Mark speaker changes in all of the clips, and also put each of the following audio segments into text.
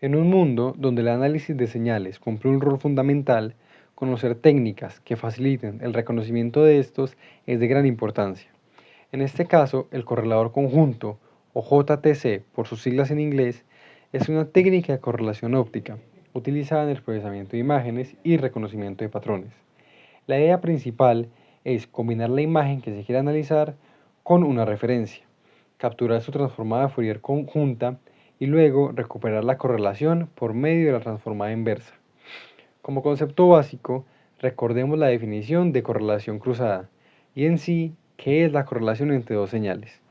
Speaker 1: En un mundo donde el análisis de señales cumple un rol fundamental, conocer técnicas que faciliten el reconocimiento de estos es de gran importancia. En este caso, el correlador conjunto, o JTC por sus siglas en inglés, es una técnica de correlación óptica utilizada en el procesamiento de imágenes y reconocimiento de patrones. La idea principal es combinar la imagen que se quiere analizar con una referencia, capturar su transformada Fourier conjunta y luego recuperar la correlación por medio de la transformada inversa. Como concepto básico, recordemos la definición de correlación cruzada y en sí, ¿qué es la correlación entre dos señales?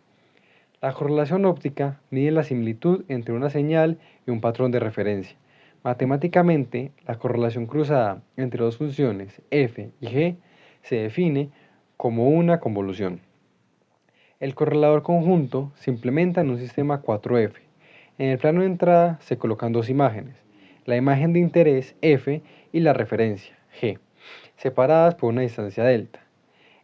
Speaker 1: La correlación óptica mide la similitud entre una señal y un patrón de referencia. Matemáticamente, la correlación cruzada entre dos funciones f y g se define como una convolución. El correlador conjunto se implementa en un sistema 4F. En el plano de entrada se colocan dos imágenes, la imagen de interés f y la referencia g, separadas por una distancia delta.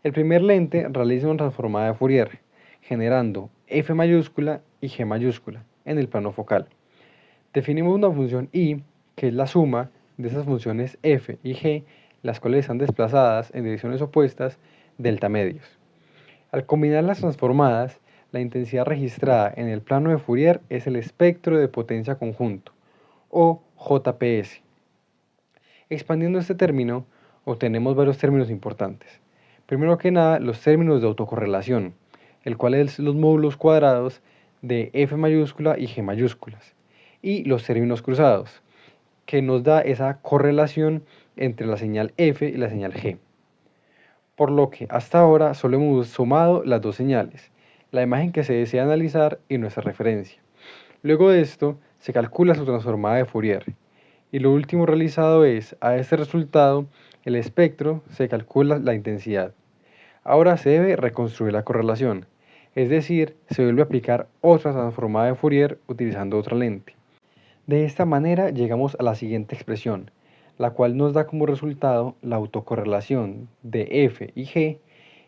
Speaker 1: El primer lente realiza una transformada de Fourier, generando f mayúscula y g mayúscula en el plano focal. Definimos una función y, que es la suma de esas funciones f y g, las cuales están desplazadas en direcciones opuestas, delta medios. Al combinar las transformadas, la intensidad registrada en el plano de Fourier es el espectro de potencia conjunto, o JPS. Expandiendo este término, obtenemos varios términos importantes. Primero que nada, los términos de autocorrelación, el cual es los módulos cuadrados de f mayúscula y g mayúsculas, y los términos cruzados, que nos da esa correlación entre la señal f y la señal g. Por lo que hasta ahora solo hemos sumado las dos señales, la imagen que se desea analizar y nuestra referencia. Luego de esto, se calcula su transformada de Fourier. Y lo último realizado es, a este resultado, el espectro se calcula la intensidad. Ahora se debe reconstruir la correlación, es decir, se vuelve a aplicar otra transformada de Fourier utilizando otra lente. De esta manera llegamos a la siguiente expresión, la cual nos da como resultado la autocorrelación de f y g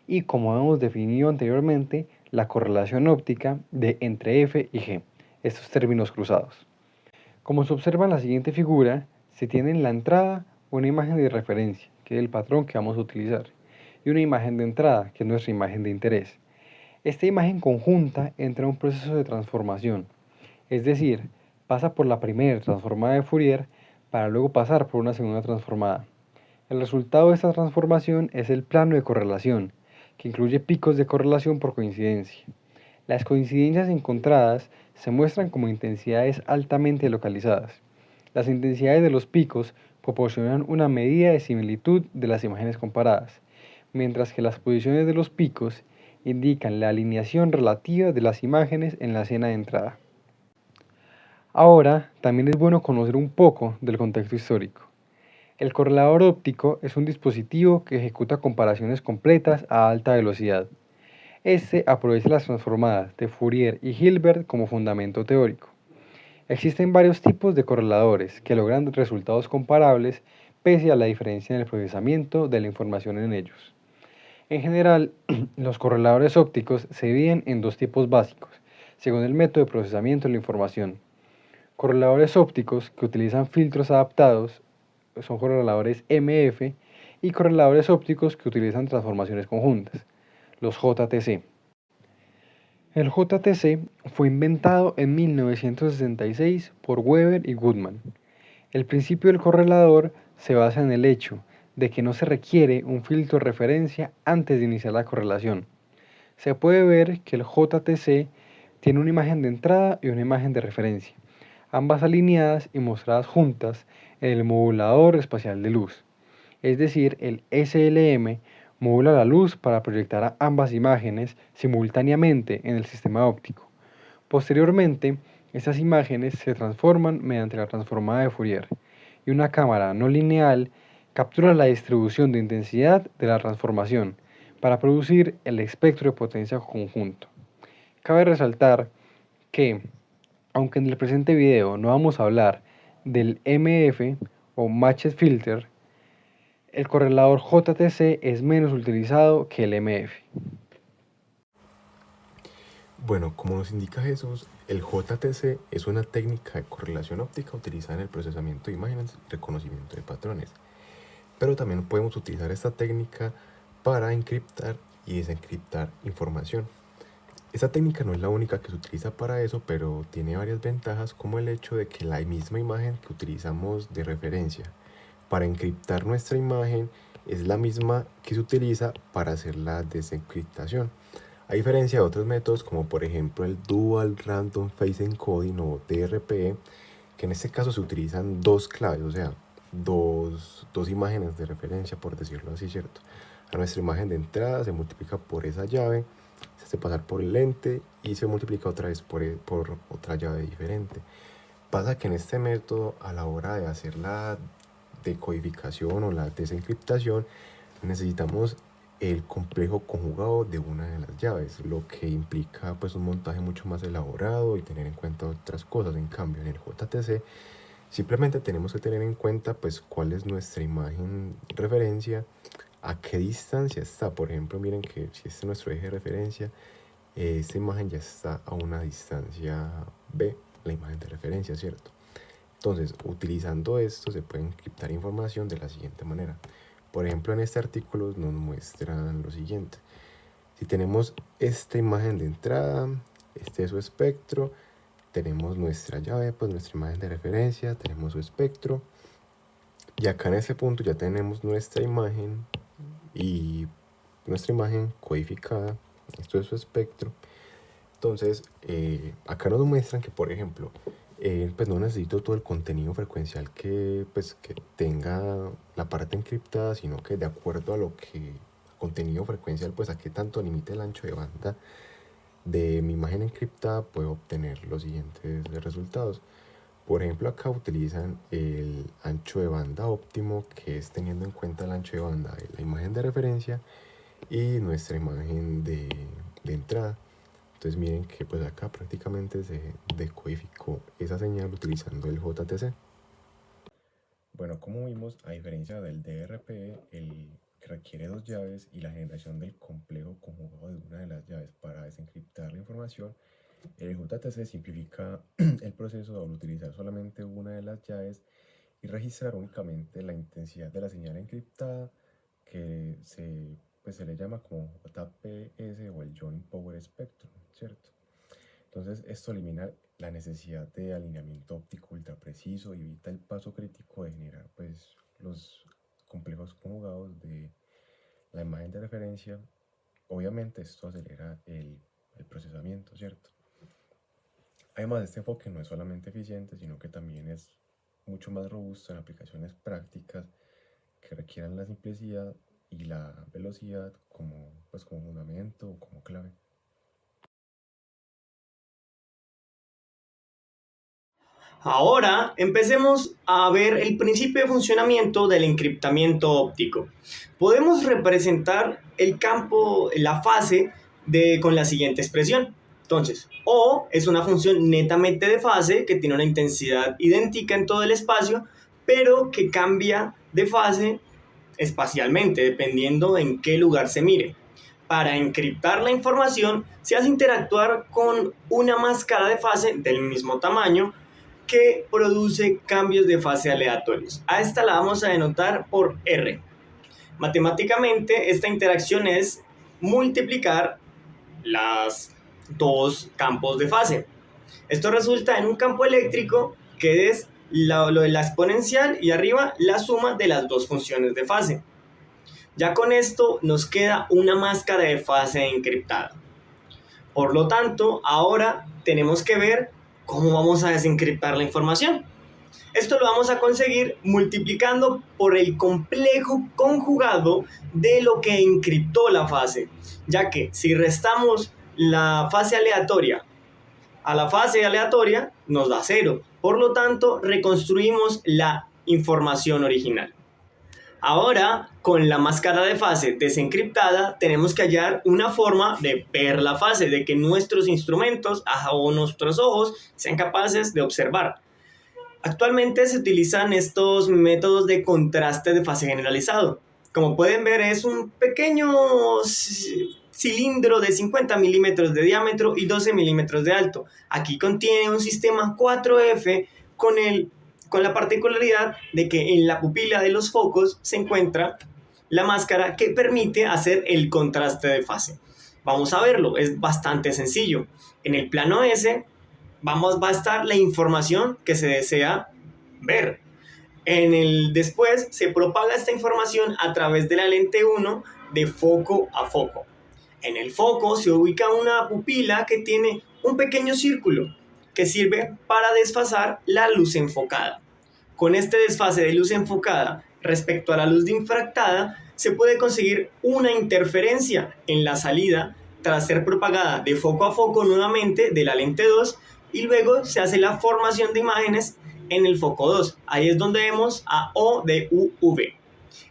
Speaker 1: y, como hemos definido anteriormente, la correlación óptica de entre f y g, estos términos cruzados. Como se observa en la siguiente figura, se tiene en la entrada una imagen de referencia, que es el patrón que vamos a utilizar, y una imagen de entrada, que es nuestra imagen de interés. Esta imagen conjunta entra en un proceso de transformación, es decir, pasa por la primera transformada de Fourier para luego pasar por una segunda transformada. El resultado de esta transformación es el plano de correlación, que incluye picos de correlación por coincidencia. Las coincidencias encontradas se muestran como intensidades altamente localizadas. Las intensidades de los picos proporcionan una medida de similitud de las imágenes comparadas, mientras que las posiciones de los picos indican la alineación relativa de las imágenes en la escena de entrada. Ahora, también es bueno conocer un poco del contexto histórico. El correlador óptico es un dispositivo que ejecuta comparaciones completas a alta velocidad. Este aprovecha las transformadas de Fourier y Hilbert como fundamento teórico. Existen varios tipos de correladores que logran resultados comparables pese a la diferencia en el procesamiento de la información en ellos. En general, los correladores ópticos se dividen en dos tipos básicos, según el método de procesamiento de la información. Correladores ópticos que utilizan filtros adaptados son correladores MF y correladores ópticos que utilizan transformaciones conjuntas, los JTC. El JTC fue inventado en 1966 por Weber y Goodman. El principio del correlador se basa en el hecho de que no se requiere un filtro de referencia antes de iniciar la correlación. Se puede ver que el JTC tiene una imagen de entrada y una imagen de referencia, ambas alineadas y mostradas juntas en el modulador espacial de luz. Es decir, el SLM modula la luz para proyectar a ambas imágenes simultáneamente en el sistema óptico. Posteriormente, estas imágenes se transforman mediante la transformada de Fourier, y una cámara no lineal captura la distribución de intensidad de la transformación para producir el espectro de potencia conjunto. Cabe resaltar que, aunque en el presente video no vamos a hablar del MF o Matched Filter, el correlador JTC es menos utilizado que el MF.
Speaker 2: Bueno, como nos indica Jesús, El JTC es una técnica de correlación óptica utilizada en el procesamiento de imágenes y reconocimiento de patrones. Pero también podemos utilizar esta técnica para encriptar y desencriptar información. Esta técnica no es la única que se utiliza para eso, pero tiene varias ventajas, como el hecho de que la misma imagen que utilizamos de referencia para encriptar nuestra imagen es la misma que se utiliza para hacer la desencriptación. A diferencia de otros métodos como por ejemplo el Dual Random Phase Encoding o DRPE, que en este caso se utilizan dos claves, o sea, dos imágenes de referencia, por decirlo así, ¿cierto? A nuestra imagen de entrada se multiplica por esa llave, se hace pasar por el lente y se multiplica otra vez por otra llave diferente. Pasa que en este método, a la hora de hacer la decodificación o la desencriptación, necesitamos el complejo conjugado de una de las llaves, lo que implica pues un montaje mucho más elaborado y tener en cuenta otras cosas. En cambio, en el JTC simplemente tenemos que tener en cuenta pues cuál es nuestra imagen referencia, a qué distancia está. Por ejemplo, miren que si este es nuestro eje de referencia, esta imagen ya está a una distancia B, la imagen de referencia, ¿cierto? Entonces, utilizando esto se puede encriptar información de la siguiente manera. Por ejemplo, en este artículo nos muestran lo siguiente. Si tenemos esta imagen de entrada, este es su espectro, tenemos nuestra llave, pues nuestra imagen de referencia, tenemos su espectro, y acá en este punto ya tenemos nuestra imagen y nuestra imagen codificada, esto es su espectro. Entonces, acá nos muestran que, por ejemplo, pues no necesito todo el contenido frecuencial que tenga la parte encriptada, sino que de acuerdo a lo que contenido frecuencial, pues a qué tanto limite el ancho de banda de mi imagen encriptada, puedo obtener los siguientes resultados. Por ejemplo, acá utilizan el ancho de banda óptimo, que es teniendo en cuenta el ancho de banda de la imagen de referencia y nuestra imagen de entrada. Entonces miren que pues acá prácticamente se decodificó esa señal utilizando el JTC. Bueno, como vimos, a diferencia del DRP, el que requiere dos llaves y la generación del complejo conjugado de una de las llaves para desencriptar la información, el JTC simplifica el proceso al utilizar solamente una de las llaves y registrar únicamente la intensidad de la señal encriptada, que se le llama como JPS o el Joint Power Spectrum, ¿cierto? Entonces esto elimina la necesidad de alineamiento óptico ultra preciso y evita el paso crítico de generar pues los complejos conjugados de la imagen de referencia. Obviamente esto acelera el procesamiento, ¿cierto? Además, este enfoque no es solamente eficiente, sino que también es mucho más robusto en aplicaciones prácticas que requieran la simplicidad y la velocidad como fundamento o como clave.
Speaker 3: Ahora empecemos a ver el principio de funcionamiento del encriptamiento óptico. Podemos representar el campo, la fase con la siguiente expresión. Entonces, O es una función netamente de fase que tiene una intensidad idéntica en todo el espacio, pero que cambia de fase espacialmente, dependiendo en qué lugar se mire. Para encriptar la información se hace interactuar con una máscara de fase del mismo tamaño que produce cambios de fase aleatorios. A esta la vamos a denotar por R. Matemáticamente, esta interacción es multiplicar los dos campos de fase. Esto resulta en un campo eléctrico que es lo de la exponencial y arriba la suma de las dos funciones de fase. Ya con esto nos queda una máscara de fase encriptada. Por lo tanto, ahora tenemos que ver cómo vamos a desencriptar la información. Esto lo vamos a conseguir multiplicando por el complejo conjugado de lo que encriptó la fase, ya que si restamos la fase aleatoria a la fase aleatoria nos da 0. Por lo tanto, reconstruimos la información original. Ahora, con la máscara de fase desencriptada, tenemos que hallar una forma de ver la fase, de que nuestros instrumentos o nuestros ojos sean capaces de observar. Actualmente se utilizan estos métodos de contraste de fase generalizado. Como pueden ver, es un pequeño cilindro de 50 milímetros de diámetro y 12 milímetros de alto. Aquí contiene un sistema 4F con la particularidad de que en la pupila de los focos se encuentra la máscara que permite hacer el contraste de fase. Vamos a verlo, es bastante sencillo. En el plano S va a estar la información que se desea ver. Después se propaga esta información a través de la lente 1 de foco a foco. En el foco se ubica una pupila que tiene un pequeño círculo que sirve para desfasar la luz enfocada. Con este desfase de luz enfocada respecto a la luz difractada, se puede conseguir una interferencia en la salida tras ser propagada de foco a foco nuevamente de la lente 2 y luego se hace la formación de imágenes en el foco 2. Ahí es donde vemos a O de UV.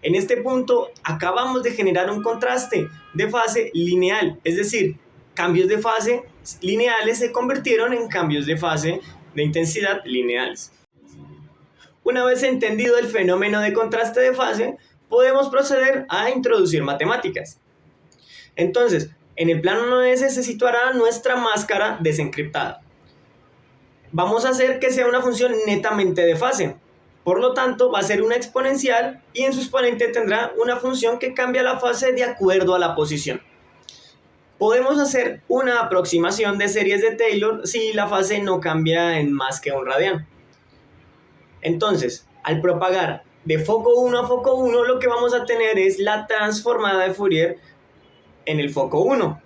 Speaker 3: En este punto acabamos de generar un contraste de fase lineal, es decir, cambios de fase lineales se convirtieron en cambios de fase de intensidad lineales. Una vez entendido el fenómeno de contraste de fase, podemos proceder a introducir matemáticas. Entonces, en el plano 1S se situará nuestra máscara desencriptada. Vamos a hacer que sea una función netamente de fase. Por lo tanto, va a ser una exponencial y en su exponente tendrá una función que cambia la fase de acuerdo a la posición. Podemos hacer una aproximación de series de Taylor si la fase no cambia en más que un radián. Entonces, al propagar de foco 1 a foco 1, lo que vamos a tener es la transformada de Fourier en el foco 1.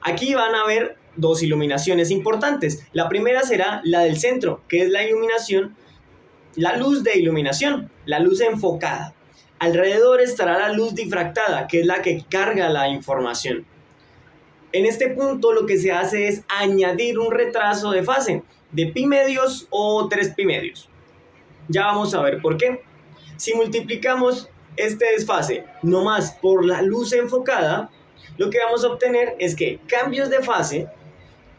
Speaker 3: Aquí van a haber dos iluminaciones importantes. La primera será la del centro, que es la luz de iluminación, la luz enfocada. Alrededor estará la luz difractada, que es la que carga la información. En este punto lo que se hace es añadir un retraso de fase de pi medios o 3 pi medios. Ya vamos a ver por qué. Si multiplicamos este desfase nomás por la luz enfocada, lo que vamos a obtener es que cambios de fase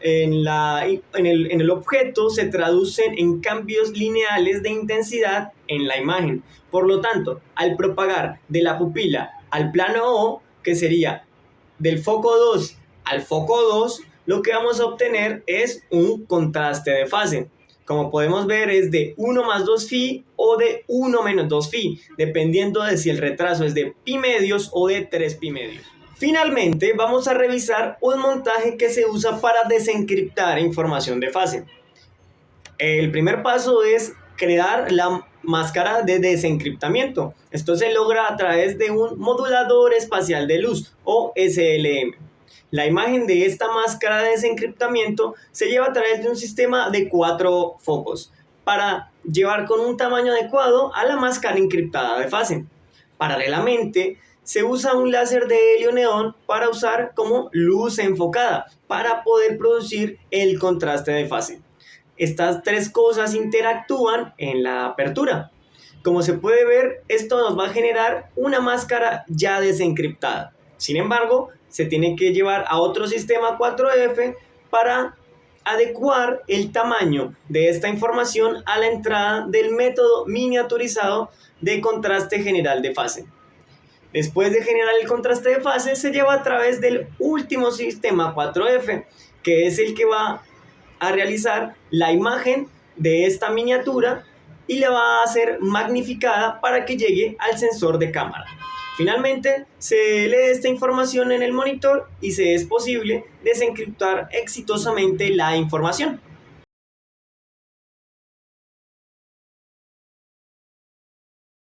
Speaker 3: en el objeto se traducen en cambios lineales de intensidad en la imagen. Por lo tanto, al propagar de la pupila al plano O, que sería del foco 2 al foco 2, lo que vamos a obtener es un contraste de fase. Como podemos ver, es de 1 más 2 phi o de 1 menos 2 phi, dependiendo de si el retraso es de pi medios o de 3 pi medios. Finalmente, vamos a revisar un montaje que se usa para desencriptar información de fase. El primer paso es crear la máscara de desencriptamiento. Esto se logra a través de un modulador espacial de luz o SLM. La imagen de esta máscara de desencriptamiento se lleva a través de un sistema de 4 focos para llevar con un tamaño adecuado a la máscara encriptada de fase. Paralelamente, se usa un láser de helio-neón para usar como luz enfocada para poder producir el contraste de fase. Estas tres cosas interactúan en la apertura. Como se puede ver, esto nos va a generar una máscara ya desencriptada. Sin embargo, se tiene que llevar a otro sistema 4F para adecuar el tamaño de esta información a la entrada del método miniaturizado de contraste general de fase. Después de generar el contraste de fase, se lleva a través del último sistema 4F, que es el que va a realizar la imagen de esta miniatura y le va a ser magnificada para que llegue al sensor de cámara. Finalmente, se lee esta información en el monitor y se es posible desencriptar exitosamente la información.